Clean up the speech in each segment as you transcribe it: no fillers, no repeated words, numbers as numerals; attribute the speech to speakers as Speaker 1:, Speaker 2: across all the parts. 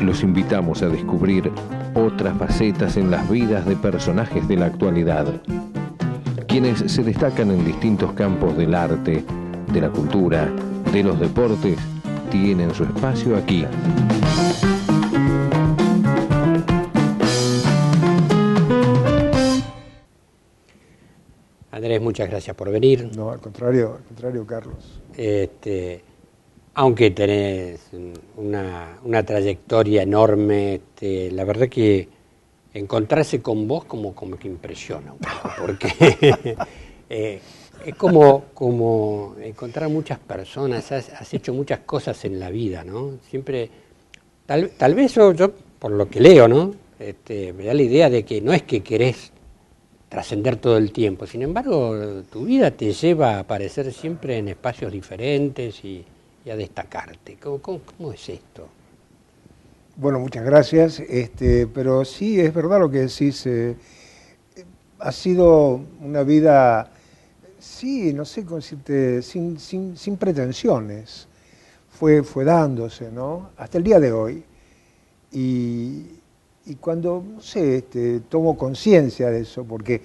Speaker 1: los invitamos a descubrir otras facetas en las vidas de personajes de la actualidad, quienes se destacan en distintos campos del arte, de la cultura, de los deportes, tienen su espacio aquí.
Speaker 2: Andrés, muchas gracias por venir.
Speaker 3: No, al contrario, Carlos.
Speaker 2: Aunque tenés una trayectoria enorme, la verdad que encontrarse con vos como que impresiona un poco, porque es como encontrar muchas personas, has hecho muchas cosas en la vida, ¿no? Siempre, tal vez yo, por lo que leo, ¿no? Me da la idea de que no es que querés trascender todo el tiempo, sin embargo, tu vida te lleva a aparecer siempre en espacios diferentes y a destacarte. ¿Cómo es esto?
Speaker 3: Bueno, muchas gracias, pero sí, es verdad lo que decís, ha sido una vida, sí, no sé cómo decirte, sin pretensiones, fue dándose, ¿no? Hasta el día de hoy, y cuando, no sé, tomo conciencia de eso, porque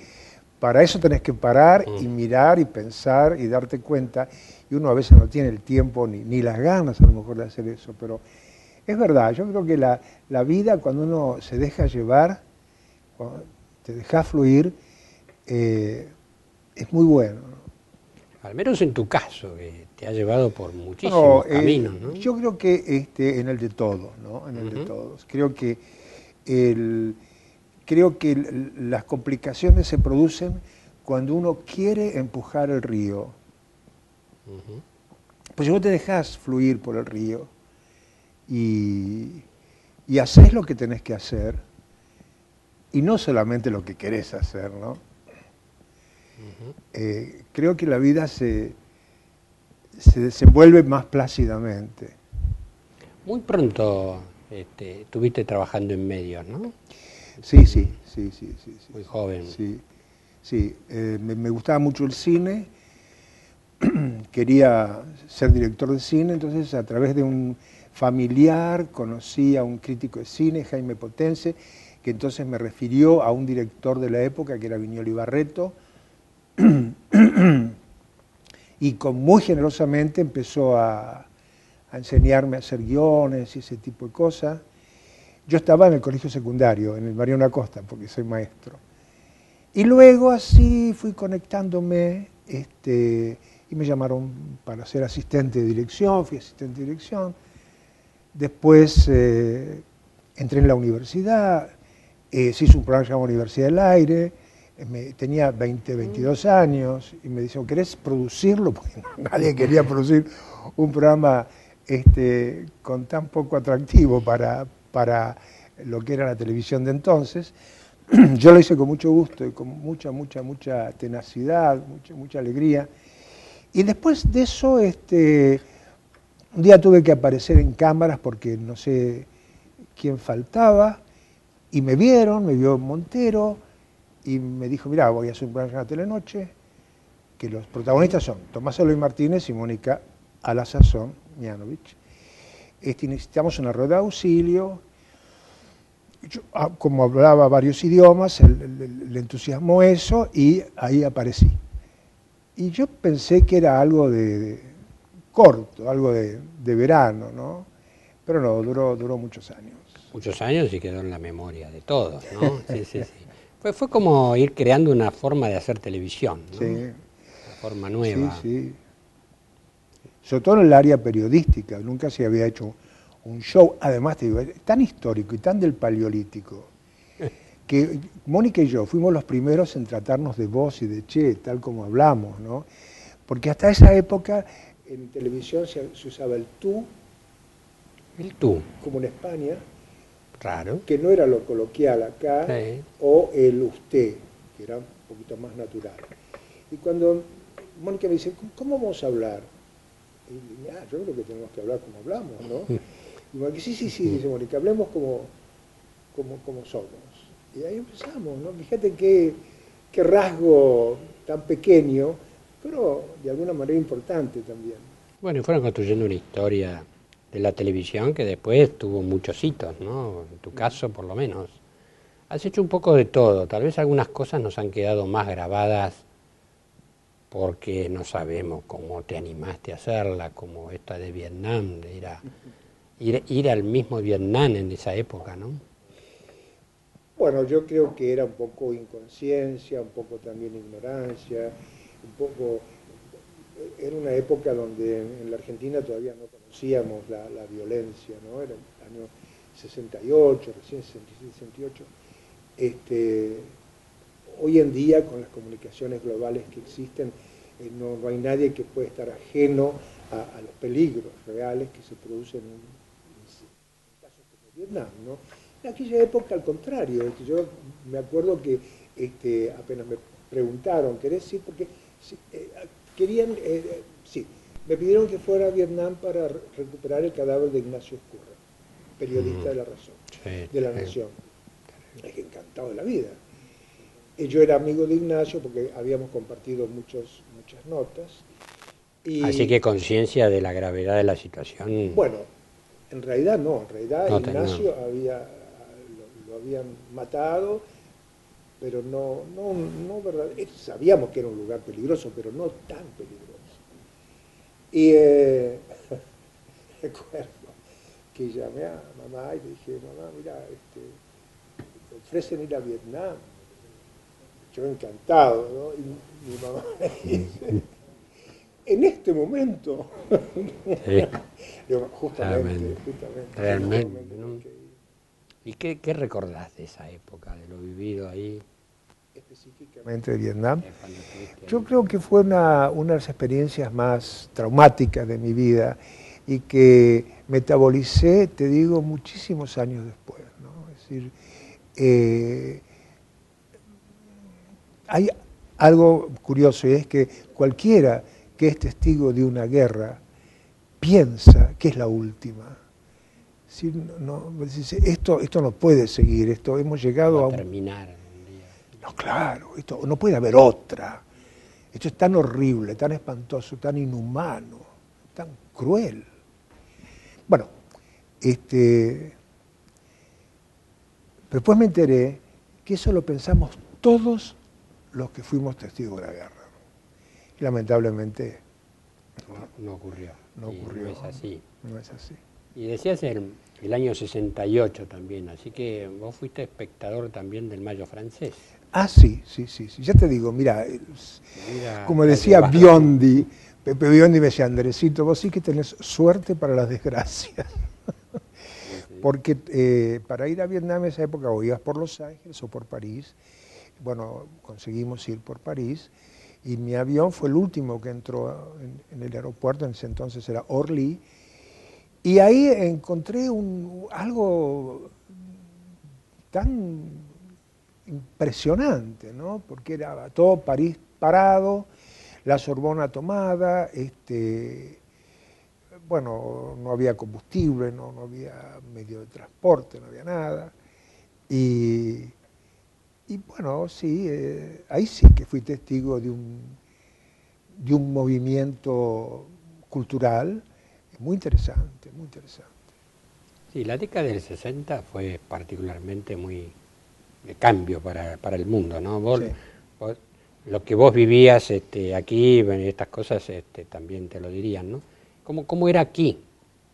Speaker 3: para eso tenés que parar y mirar y pensar y darte cuenta, y uno a veces no tiene el tiempo ni las ganas a lo mejor de hacer eso, pero es verdad, yo creo que la vida cuando uno se deja llevar, cuando te deja fluir, es muy bueno, ¿no?
Speaker 2: Al menos en tu caso, que te ha llevado por muchísimos caminos, ¿no?
Speaker 3: Yo creo que en el de todos, ¿no? En el de todos. Creo que las complicaciones se producen cuando uno quiere empujar el río. Pues si vos te dejás fluir por el río y haces lo que tenés que hacer, y no solamente lo que querés hacer, ¿no? Creo que la vida se desenvuelve más plácidamente.
Speaker 2: Muy pronto estuviste trabajando en medios, ¿no?
Speaker 3: Sí.
Speaker 2: Muy joven.
Speaker 3: Sí. Me gustaba mucho el cine, quería ser director de cine, entonces a través de un familiar conocí a un crítico de cine, Jaime Potense, que entonces me refirió a un director de la época que era Viñolo Barreto, y muy generosamente empezó a enseñarme a hacer guiones y ese tipo de cosas. Yo estaba en el colegio secundario, en el Mariano Acosta, porque soy maestro. Y luego así fui conectándome, y me llamaron para ser asistente de dirección, fui asistente de dirección. Después entré en la universidad, se hizo un programa llamado Universidad del Aire, tenía 22 años, y me dijeron, ¿querés producirlo? Porque nadie quería producir un programa con tan poco atractivo para lo que era la televisión de entonces. Yo lo hice con mucho gusto y con mucha tenacidad, mucha alegría. Y después de eso, un día tuve que aparecer en cámaras porque no sé quién faltaba, y me vio Montero, y me dijo, mirá, voy a hacer un programa de Telenoche, que los protagonistas son Tomás Eloy Martínez y Mónica a la sazón Mianovich. Necesitamos una rueda de auxilio. Yo, como hablaba varios idiomas, le entusiasmó eso y ahí aparecí. Y yo pensé que era algo de corto, algo de verano, ¿no? Pero no, duró muchos años.
Speaker 2: Muchos años y quedó en la memoria de todos, ¿no? Sí. Fue como ir creando una forma de hacer televisión, ¿no?
Speaker 3: Sí.
Speaker 2: Una forma nueva.
Speaker 3: Sí. Sobre todo en el área periodística, nunca se había hecho un show, además te digo, tan histórico y tan del Paleolítico, que Mónica y yo fuimos los primeros en tratarnos de vos y de che, tal como hablamos, ¿no? Porque hasta esa época en televisión se usaba el tú.
Speaker 2: El tú.
Speaker 3: Como en España.
Speaker 2: Raro.
Speaker 3: Que no era lo coloquial acá, sí. O el usted, que era un poquito más natural. Y cuando Mónica me dice, ¿cómo vamos a hablar? Y yo creo que tenemos que hablar como hablamos, ¿no? Y Mónica, sí, dice Mónica, hablemos como somos. Y ahí empezamos, ¿no? Fíjate qué rasgo tan pequeño, pero de alguna manera importante también.
Speaker 2: Bueno, y fueron construyendo una historia de la televisión que después tuvo muchos hitos, ¿no? En tu caso, por lo menos. Has hecho un poco de todo. Tal vez algunas cosas nos han quedado más grabadas porque no sabemos cómo te animaste a hacerla, como esta de Vietnam, de ir al mismo Vietnam en esa época, ¿no?
Speaker 3: Bueno, yo creo que era un poco inconsciencia, un poco también ignorancia, un poco... Era una época donde en la Argentina todavía no conocíamos la violencia, ¿no? Era el año 68, recién 66, 68. Hoy en día, con las comunicaciones globales que existen, no hay nadie que pueda estar ajeno a los peligros reales que se producen en casos como Vietnam, ¿no? En aquella época, al contrario, yo me acuerdo que apenas me preguntaron, ¿querés ir? Porque querían, sí, me pidieron que fuera a Vietnam para recuperar el cadáver de Ignacio Ezcurra, periodista de La Razón, de La Nación. Es encantado de la vida. Yo era amigo de Ignacio porque habíamos compartido muchas notas. Y,
Speaker 2: así que conciencia de la gravedad de la situación.
Speaker 3: Bueno, en realidad no, en realidad
Speaker 2: no
Speaker 3: Ignacio lo habían matado, pero no verdad. Sabíamos que era un lugar peligroso, pero no tan peligroso. Y recuerdo que llamé a mamá y le dije, mamá, mira, te ofrecen ir a Vietnam. Yo encantado, ¿no? Y mi mamá me dice, en este momento,
Speaker 2: Sí.
Speaker 3: Digo, justamente.
Speaker 2: Realmente, ¿no? ¿Y qué recordás de esa época, de lo vivido ahí?
Speaker 3: Específicamente de Vietnam. Yo creo que fue una de las experiencias más traumáticas de mi vida y que metabolicé, te digo, muchísimos años después, ¿no? Es decir, hay algo curioso y es que cualquiera que es testigo de una guerra piensa que es la última. Si esto no puede seguir, hemos llegado
Speaker 2: a terminar un día.
Speaker 3: No, claro, esto no puede haber otra. Esto es tan horrible, tan espantoso, tan inhumano, tan cruel. Bueno, pero después me enteré que eso lo pensamos todos los que fuimos testigos de la guerra. Y lamentablemente
Speaker 2: no ocurrió.
Speaker 3: No ocurrió.
Speaker 2: No es así.
Speaker 3: No es así.
Speaker 2: Y decías el año 68 también, así que vos fuiste espectador también del Mayo francés.
Speaker 3: Ah, sí. Ya te digo, mira, como decía Biondi, Pepe Biondi me decía, Andresito, vos sí que tenés suerte para las desgracias. Porque para ir a Vietnam en esa época o ibas por Los Ángeles o por París. Bueno, conseguimos ir por París y mi avión fue el último que entró en el aeropuerto, en ese entonces era Orly, y ahí encontré algo tan impresionante, ¿no? Porque era todo París parado, la Sorbona tomada, bueno, no había combustible, no había medio de transporte, no había nada. Y bueno, sí, ahí sí que fui testigo de un movimiento cultural muy interesante, muy interesante.
Speaker 2: Sí, la década del 60 fue particularmente muy de cambio para el mundo, ¿no?
Speaker 3: Sí.
Speaker 2: Lo que vos vivías aquí, estas cosas también te lo dirían, ¿no? ¿Cómo era aquí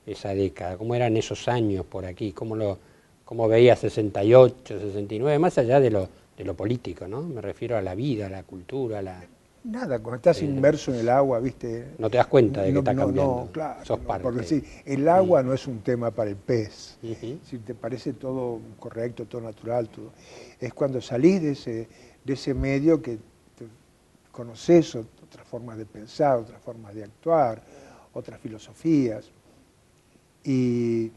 Speaker 2: esa década? ¿Cómo eran esos años por aquí? ¿Cómo veías 68, 69? Más allá de lo político, ¿no? Me refiero a la vida, a la cultura, a la...
Speaker 3: Nada, cuando estás inmerso en el agua, ¿viste?
Speaker 2: No te das cuenta de que está cambiando.
Speaker 3: No, claro.
Speaker 2: Sos parte.
Speaker 3: Porque sí, el agua no es un tema para el pez.
Speaker 2: Uh-huh.
Speaker 3: Si te parece todo correcto, todo natural, todo. Es cuando salís de ese medio que te conoces otras formas de pensar, otras formas de actuar, otras filosofías. Y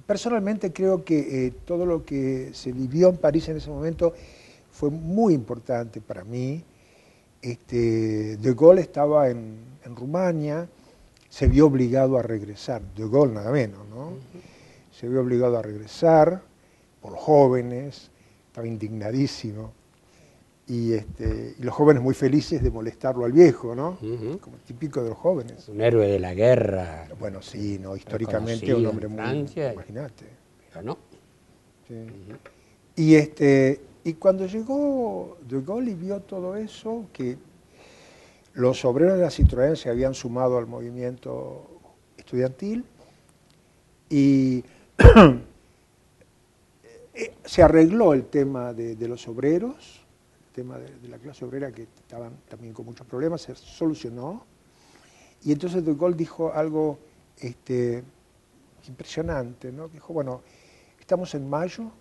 Speaker 3: personalmente creo que todo lo que se vivió en París en ese momento fue muy importante para mí. De Gaulle estaba en Rumania, se vio obligado a regresar, De Gaulle nada menos, ¿no? Se vio obligado a regresar por jóvenes, estaba indignadísimo, y los jóvenes muy felices de molestarlo al viejo, ¿no?
Speaker 2: Uh-huh.
Speaker 3: Como típico de los jóvenes.
Speaker 2: Un héroe de la guerra.
Speaker 3: Bueno, sí, no, históricamente un hombre muy...
Speaker 2: Francia,
Speaker 3: imagínate.
Speaker 2: pero no.
Speaker 3: Sí. Y cuando llegó De Gaulle y vio todo eso, que los obreros de la Citroën se habían sumado al movimiento estudiantil y se arregló el tema de los obreros, el tema de la clase obrera que estaban también con muchos problemas, se solucionó. Y entonces De Gaulle dijo algo impresionante, ¿no? Dijo, bueno, estamos en mayo,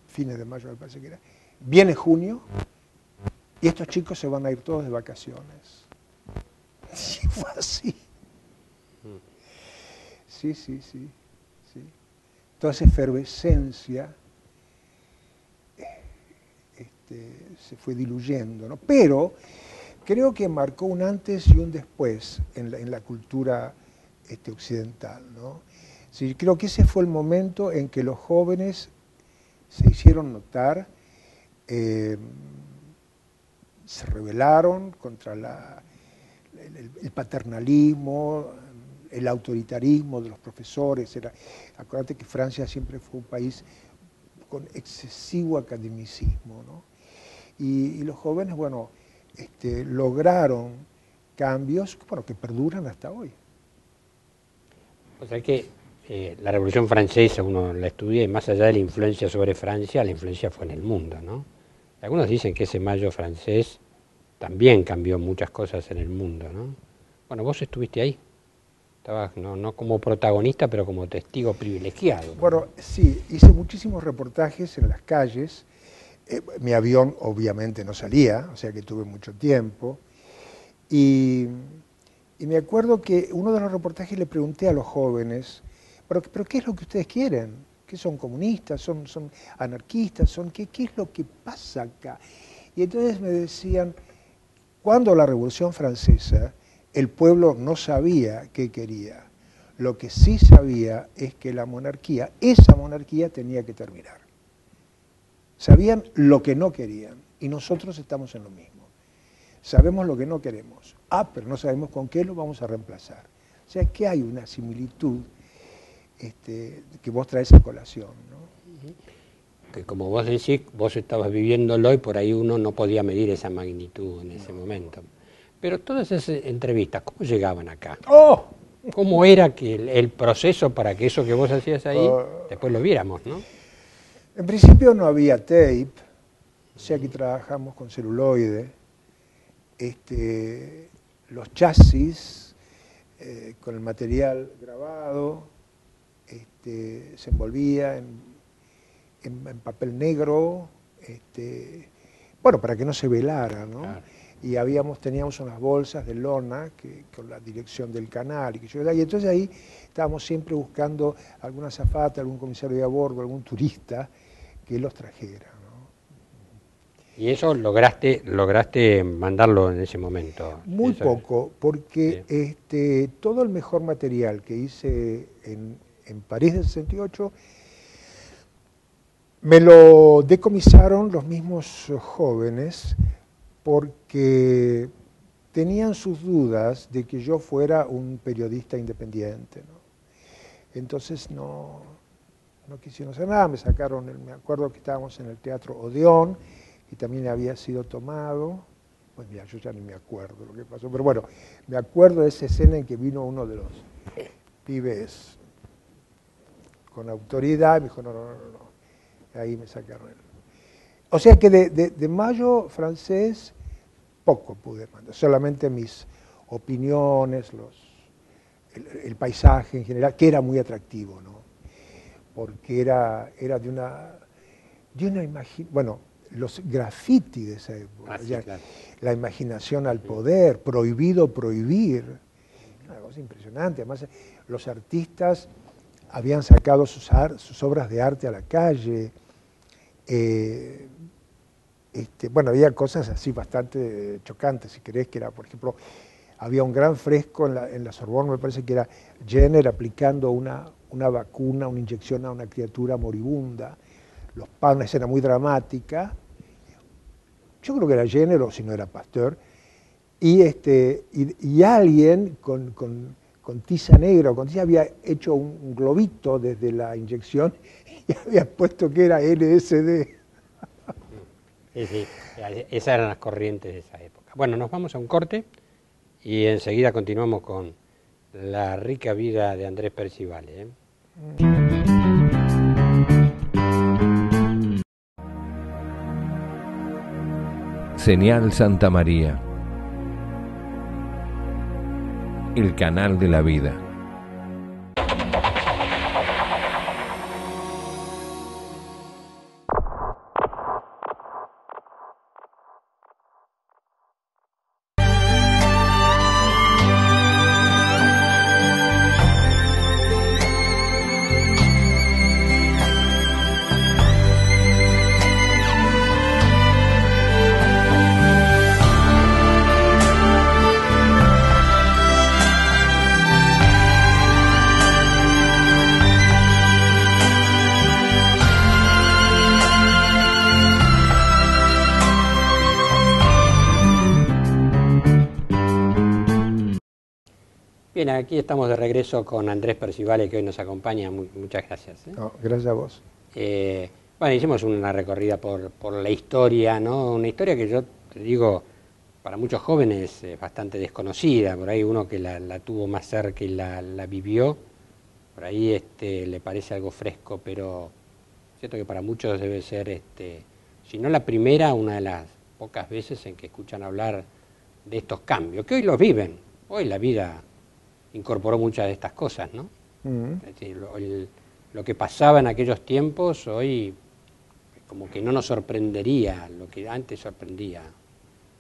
Speaker 3: fines de mayo me parece que era, viene junio y estos chicos se van a ir todos de vacaciones. Y fue así. Sí. Toda esa efervescencia se fue diluyendo, ¿no? Pero creo que marcó un antes y un después en la cultura occidental, ¿no? Sí, creo que ese fue el momento en que los jóvenes se hicieron notar, se rebelaron contra el paternalismo, el autoritarismo de los profesores. Acuérdate que Francia siempre fue un país con excesivo academicismo, ¿no? Y los jóvenes, bueno, lograron cambios, bueno, que perduran hasta hoy.
Speaker 2: O sea que la Revolución Francesa, uno la estudia, y más allá de la influencia sobre Francia, la influencia fue en el mundo, ¿no? Algunos dicen que ese mayo francés también cambió muchas cosas en el mundo, ¿no? Bueno, vos estuviste ahí. Estabas no como protagonista, pero como testigo privilegiado.
Speaker 3: Bueno, sí, hice muchísimos reportajes en las calles. Mi avión obviamente no salía, o sea que tuve mucho tiempo. Y me acuerdo que uno de los reportajes le pregunté a los jóvenes, ¿pero qué es lo que ustedes quieren? ¿Qué son comunistas? ¿Son anarquistas? ¿Qué es lo que pasa acá? Y entonces me decían, cuando la Revolución Francesa, el pueblo no sabía qué quería. Lo que sí sabía es que la monarquía, esa monarquía tenía que terminar. Sabían lo que no querían y nosotros estamos en lo mismo. Sabemos lo que no queremos. Pero no sabemos con qué lo vamos a reemplazar. O sea que hay una similitud que vos traes a colación, ¿no?
Speaker 2: Que como vos decís, vos estabas viviéndolo y por ahí uno no podía medir esa magnitud en ese momento. Pero todas esas entrevistas, ¿cómo llegaban acá?
Speaker 3: ¡Oh!
Speaker 2: ¿Cómo era que el proceso para que eso que vos hacías ahí, después lo viéramos, ¿no?
Speaker 3: En principio no había tape, o sea que trabajamos con celuloide. Los chasis con el material grabado se envolvía en papel negro, bueno, para que no se velara, ¿no? Claro. Y teníamos unas bolsas de lona con la dirección del canal, y entonces ahí estábamos siempre buscando alguna azafata, algún comisario de a bordo, algún turista que los trajera, ¿no?
Speaker 2: ¿Y eso lograste mandarlo en ese momento?
Speaker 3: Muy poco, porque todo el mejor material que hice en París del 68 me lo decomisaron los mismos jóvenes porque tenían sus dudas de que yo fuera un periodista independiente, ¿no? Entonces no quisieron hacer nada, me sacaron, me acuerdo que estábamos en el Teatro Odeón, que también había sido tomado, pues mira, yo ya ni me acuerdo lo que pasó, pero bueno, me acuerdo de esa escena en que vino uno de los pibes con autoridad y me dijo, no, ahí me sacaron. O sea que de mayo francés poco pude mandar, solamente mis opiniones, el paisaje en general, que era muy atractivo, ¿no? Porque era de una imaginación, bueno, los graffiti de esa época, claro. La imaginación al poder, prohibido prohibir, una cosa impresionante. Además, los artistas habían sacado sus obras de arte a la calle. Bueno, había cosas así bastante chocantes, si querés, que era, por ejemplo, había un gran fresco en la Sorbonne, me parece que era Jenner aplicando una vacuna, una inyección a una criatura moribunda, una escena muy dramática. Yo creo que era Jenner, o si no era Pasteur, y alguien con con tiza negra o con tiza, había hecho un globito desde la inyección y había puesto que era LSD.
Speaker 2: Sí, sí, esas eran las corrientes de esa época. Bueno, nos vamos a un corte y enseguida continuamos con la rica vida de Andrés Percivale, ¿eh?
Speaker 1: Señal Santa María, el canal de la vida.
Speaker 2: Bien, aquí estamos de regreso con Andrés Percivale, que hoy nos acompaña. Muchas gracias, ¿eh?
Speaker 3: No, gracias a vos.
Speaker 2: Bueno, hicimos una recorrida por la historia, ¿no? Una historia que yo te digo, para muchos jóvenes es bastante desconocida. Por ahí uno que la tuvo más cerca y la vivió, por ahí le parece algo fresco, pero es cierto que para muchos debe ser, si no la primera, una de las pocas veces en que escuchan hablar de estos cambios, que hoy los viven. Hoy la vida incorporó muchas de estas cosas, ¿no? Es decir, lo que pasaba en aquellos tiempos hoy como que no nos sorprendería lo que antes sorprendía.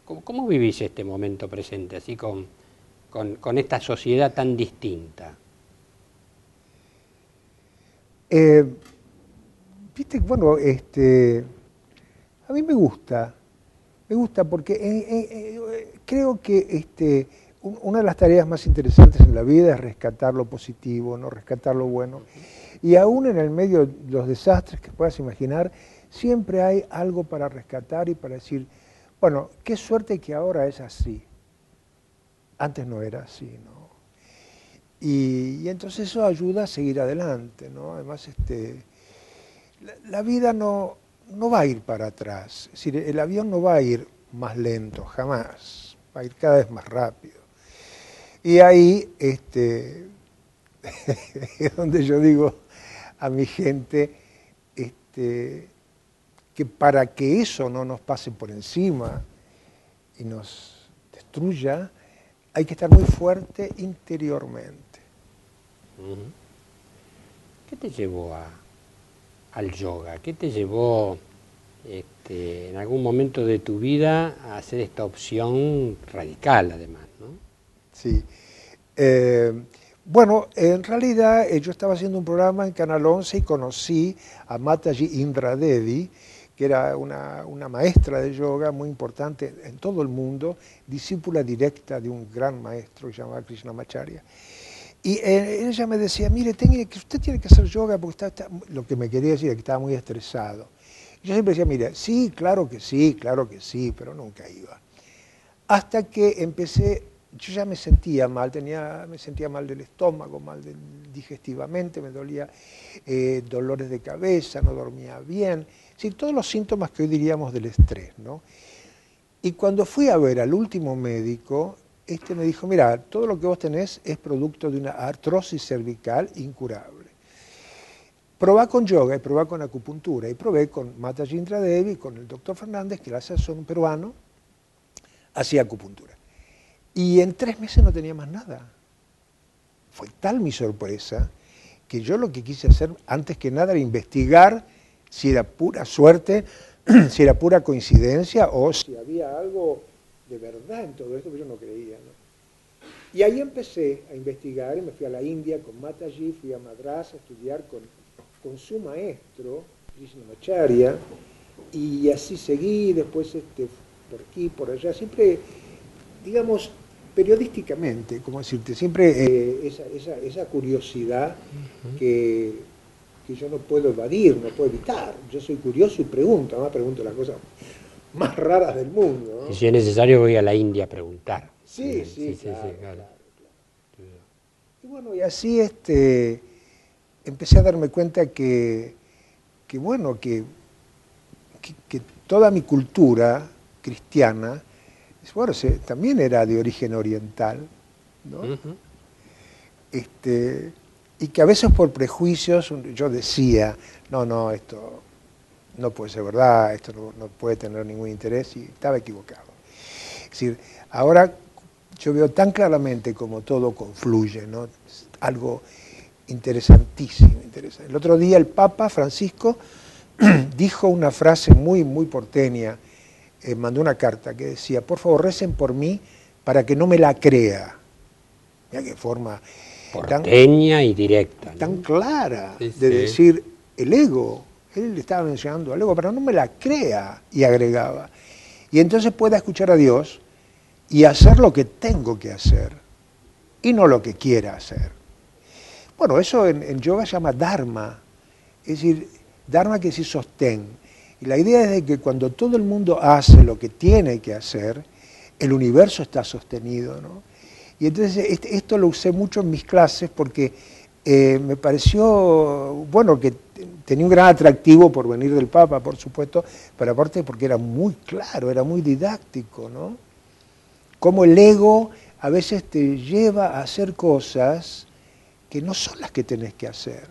Speaker 2: ¿Cómo vivís este momento presente, así con esta sociedad tan distinta?
Speaker 3: Viste, bueno, a mí me gusta porque creo que una de las tareas más interesantes en la vida es rescatar lo positivo, no rescatar lo bueno. Y aún en el medio de los desastres que puedas imaginar, siempre hay algo para rescatar y para decir, bueno, qué suerte que ahora es así. Antes no era así, ¿no? Y entonces eso ayuda a seguir adelante, ¿no? Además, la vida no va a ir para atrás. Es decir, el avión no va a ir más lento, jamás. Va a ir cada vez más rápido. Y ahí es donde yo digo a mi gente que para que eso no nos pase por encima y nos destruya, hay que estar muy fuerte interiormente.
Speaker 2: ¿Qué te llevó al yoga? ¿Qué te llevó en algún momento de tu vida a hacer esta opción radical, además, ¿no?
Speaker 3: Sí. Bueno, en realidad yo estaba haciendo un programa en Canal 11 y conocí a Mataji Indra Devi, que era una maestra de yoga muy importante en todo el mundo, discípula directa de un gran maestro que se llamaba Krishnamacharya. Y ella me decía, mire, usted tiene que hacer yoga porque lo que me quería decir es que estaba muy estresado. Y yo siempre decía, mire, sí, claro que sí, pero nunca iba. Hasta que empecé. Yo ya me sentía mal, me sentía mal del estómago, digestivamente, me dolía dolores de cabeza, no dormía bien, sí, todos los síntomas que hoy diríamos del estrés, ¿no? Y cuando fui a ver al último médico, me dijo, mira, todo lo que vos tenés es producto de una artrosis cervical incurable. Probá con yoga y probá con acupuntura, y probé con Mataji Indra Devi, con el doctor Fernández, que son un peruano, hacía acupuntura. Y en 3 meses no tenía más nada. Fue tal mi sorpresa que yo lo que quise hacer, antes que nada, era investigar si era pura suerte, si era pura coincidencia o si había algo de verdad en todo esto que yo no creía, ¿no? Y ahí empecé a investigar y me fui a la India con Mataji, fui a Madras a estudiar con su maestro, Krishnamacharya, y así seguí, después por aquí, por allá, siempre, digamos, periodísticamente, como decirte, siempre esa curiosidad que yo no puedo evadir, no puedo evitar. Yo soy curioso y pregunto, además pregunto las cosas más raras del mundo, ¿no?
Speaker 2: Y si es necesario voy a la India a preguntar.
Speaker 3: Sí, claro. Y bueno, y así empecé a darme cuenta que toda mi cultura cristiana, bueno, también era de origen oriental, ¿no?
Speaker 2: Ujú.
Speaker 3: Y que a veces por prejuicios yo decía, no, esto no puede ser verdad, esto no puede tener ningún interés, y estaba equivocado. Es decir, ahora yo veo tan claramente como todo confluye, ¿no? Es algo interesantísimo, interesante. El otro día el Papa Francisco dijo una frase muy, muy porteña, mandó una carta que decía, por favor, recen por mí para que no me la crea. Mira qué forma
Speaker 2: Porteña y directa, ¿no?
Speaker 3: tan clara
Speaker 2: Sí,
Speaker 3: de
Speaker 2: sí.
Speaker 3: decir el ego. Él estaba mencionando al ego, pero no me la crea, y agregaba. Y entonces pueda escuchar a Dios y hacer lo que tengo que hacer, y no lo que quiera hacer. Bueno, eso en yoga se llama dharma, es decir, dharma quiere decir sostén. Y la idea es de que cuando todo el mundo hace lo que tiene que hacer, el universo está sostenido, ¿no? Y entonces esto lo usé mucho en mis clases porque me pareció, bueno, que tenía un gran atractivo por venir del Papa, por supuesto, pero aparte porque era muy claro, era muy didáctico, ¿no? Cómo el ego a veces te lleva a hacer cosas que no son las que tenés que hacer.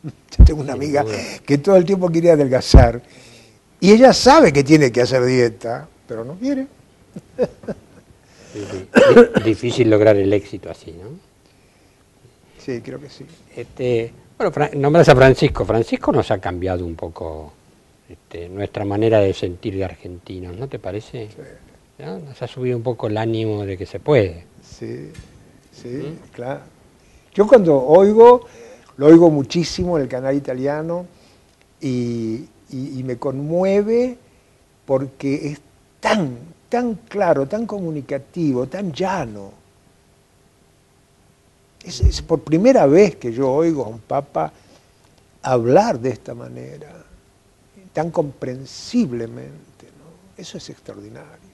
Speaker 3: Yo tengo una amiga que todo el tiempo quería adelgazar y ella sabe que tiene que hacer dieta, pero no quiere.
Speaker 2: Sí, sí. Difícil lograr el éxito así, ¿no?
Speaker 3: Sí, creo que sí.
Speaker 2: Bueno, nombras a Francisco. Francisco nos ha cambiado un poco nuestra manera de sentir de argentinos, ¿no te parece?
Speaker 3: Sí,
Speaker 2: ¿No? Nos ha subido un poco el ánimo de que se puede.
Speaker 3: sí, claro. Yo cuando oigo, lo oigo muchísimo en el canal italiano y me conmueve porque es tan claro, tan comunicativo, tan llano. Es por primera vez que yo oigo a un papa hablar de esta manera, tan comprensiblemente, ¿no? Eso es extraordinario.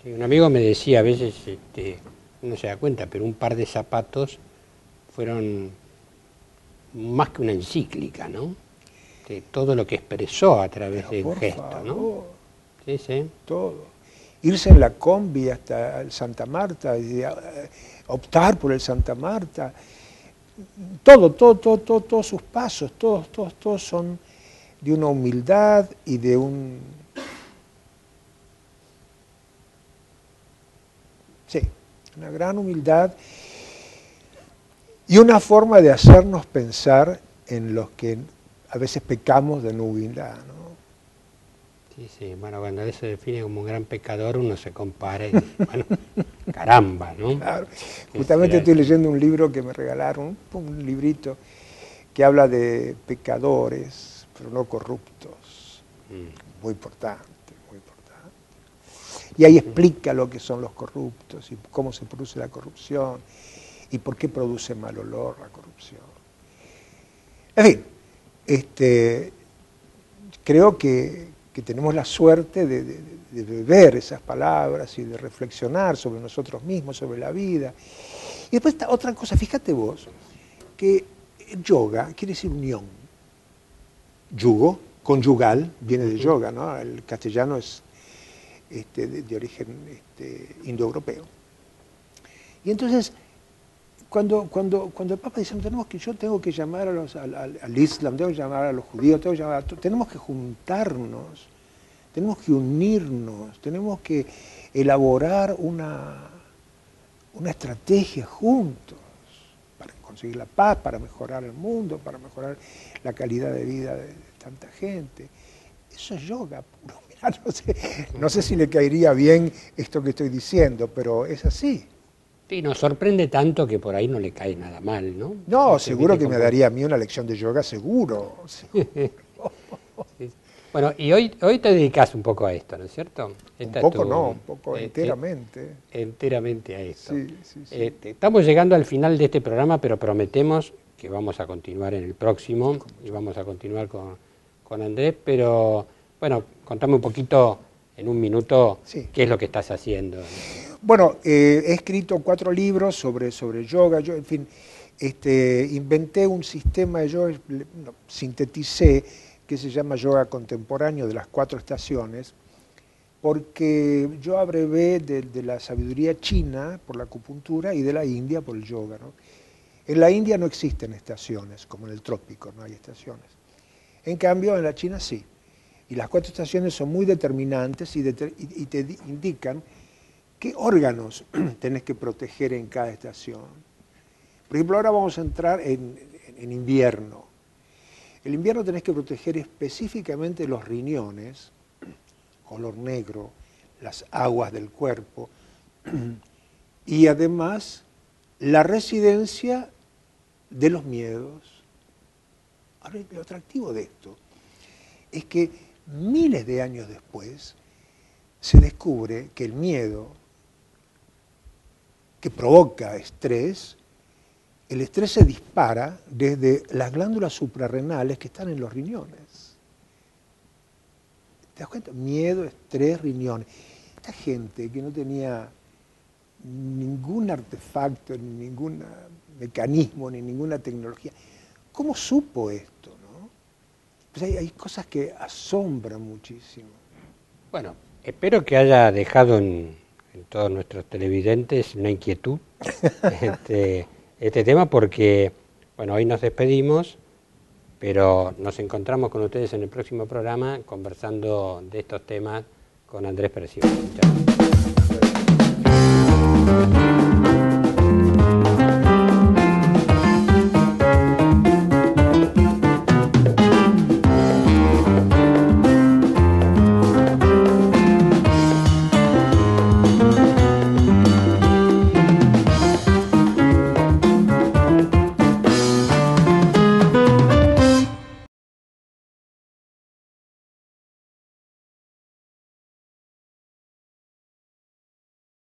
Speaker 2: Sí, un amigo me decía, a veces uno se da cuenta, pero un par de zapatos fueron más que una encíclica, ¿no? De todo lo que expresó a través de un
Speaker 3: Por
Speaker 2: gesto,
Speaker 3: favor,
Speaker 2: ¿no? Sí, sí.
Speaker 3: todo. Irse en la combi hasta el Santa Marta y optar por el Santa Marta, todos sus pasos, todos son de una humildad y de una gran humildad y una forma de hacernos pensar en los que a veces pecamos de no humildad, ¿no?
Speaker 2: Sí, sí, bueno, cuando él se define como un gran pecador, uno se compara y dice, bueno, caramba, ¿no?
Speaker 3: Claro. Justamente estoy leyendo un libro que me regalaron, un librito que habla de pecadores, pero no corruptos. Muy importante, muy importante. Y ahí explica lo que son los corruptos y cómo se produce la corrupción y por qué produce mal olor la corrupción. En fin, creo que tenemos la suerte de ver esas palabras y de reflexionar sobre nosotros mismos, sobre la vida. Y después está otra cosa, fíjate vos, que yoga quiere decir unión. Yugo, conyugal, viene de yoga, ¿no? El castellano es de origen indoeuropeo. Y entonces, cuando el Papa dice, yo tengo que llamar al Islam, tengo que llamar a los judíos, tenemos que juntarnos, tenemos que unirnos, tenemos que elaborar una estrategia juntos para conseguir la paz, para mejorar el mundo, para mejorar la calidad de vida de tanta gente. Eso es yoga puro. Mirá, no sé si le caería bien esto que estoy diciendo, pero es así.
Speaker 2: Sí, nos sorprende tanto que por ahí no le cae nada mal, ¿no?
Speaker 3: No, seguro que me daría a mí una lección de yoga, seguro.
Speaker 2: Sí. Bueno, y hoy te dedicas un poco a esto, ¿no es cierto?
Speaker 3: Un poco enteramente.
Speaker 2: Enteramente a esto.
Speaker 3: Sí.
Speaker 2: Estamos llegando al final de este programa, pero prometemos que vamos a continuar en el próximo y vamos a continuar con Andrés, pero bueno, contame un poquito en un minuto,
Speaker 3: Sí.
Speaker 2: ¿qué es lo que estás haciendo?
Speaker 3: Bueno, he escrito 4 libros sobre yoga. Yo, en fin, inventé un sistema de yoga, sinteticé, que se llama yoga contemporáneo de las 4 estaciones, porque yo abrevé de la sabiduría china por la acupuntura y de la India por el yoga, ¿no? En la India no existen estaciones, como en el trópico, no hay estaciones. En cambio, en la China sí. Y las 4 estaciones son muy determinantes y te indican qué órganos tenés que proteger en cada estación. Por ejemplo, ahora vamos a entrar en invierno. El invierno tenés que proteger específicamente los riñones, color negro, las aguas del cuerpo, y además la residencia de los miedos. Ahora, lo atractivo de esto es que miles de años después se descubre que el miedo que provoca estrés, el estrés se dispara desde las glándulas suprarrenales que están en los riñones. ¿Te das cuenta? Miedo, estrés, riñones. Esta gente que no tenía ningún artefacto, ni ningún mecanismo, ni ninguna tecnología, ¿cómo supo esto, no? Pues hay cosas que asombran muchísimo.
Speaker 2: Bueno, espero que haya dejado en todos nuestros televidentes una inquietud este tema, porque, bueno, hoy nos despedimos, pero nos encontramos con ustedes en el próximo programa conversando de estos temas con Andrés Percival. Muchas gracias.